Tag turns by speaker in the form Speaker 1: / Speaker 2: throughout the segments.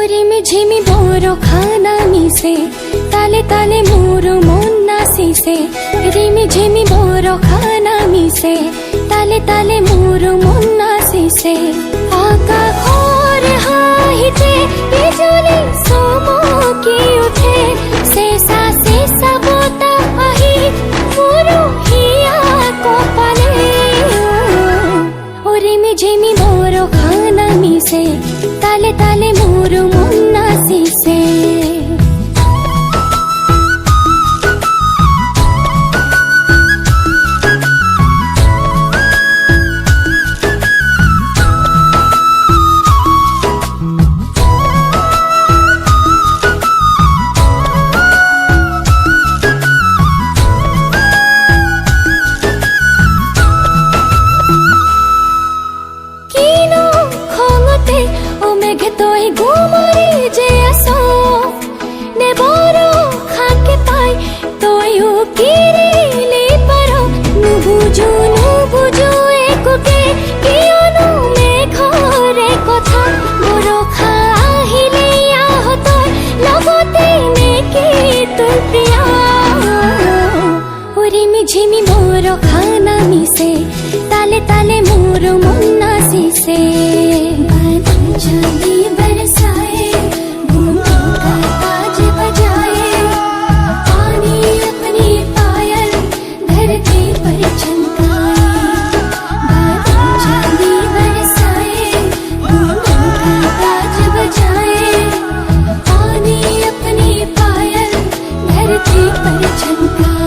Speaker 1: ঝিমি বড় খানা মিশে তালে তালে মোর মন নাচিছে রিমি ঝিমি বড় খানা মিশে তালে তালে মোর মন নাচিছে আকাশৰ হাঁহিতে বিজুলী চমকি উঠে চেঁচা চেঁচা বতাহ আহি মোৰ হিয়া কপালে রিমি ঝিমি বড় খানা মিশে তালে তালে মোর মন নাচিছে ঝিমি মোর খানা মিশে তালে তালে মোর মন নাচিছে बादल बरसाए बूंदों का ताज बजाए पानी अपनी पायल धरती पर चमकाए बादल बरसाए बूंदों का ताज बजाए पानी अपनी पायल धरती पर चमकाए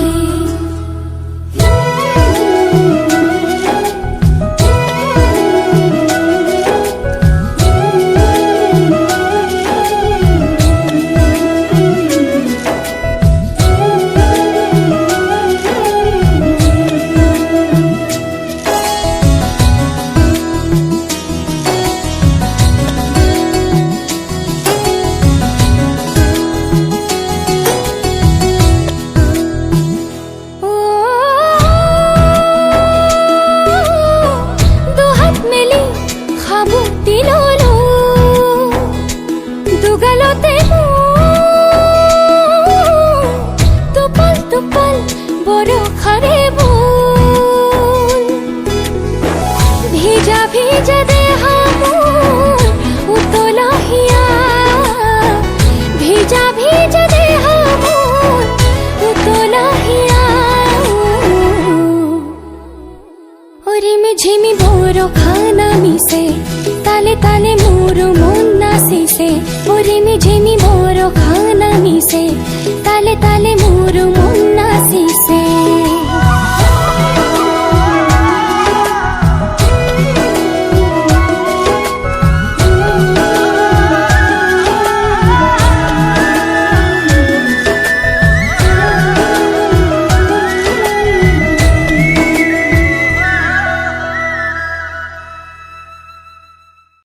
Speaker 1: ভিজা দেহা মোর উতলা হিয়া ভিজা ভিজা দেহা মোর উতলা হিয়া রিমি ঝিমি বড় খানা মিশে তালে তালে মোর মন নাচিছে রিমি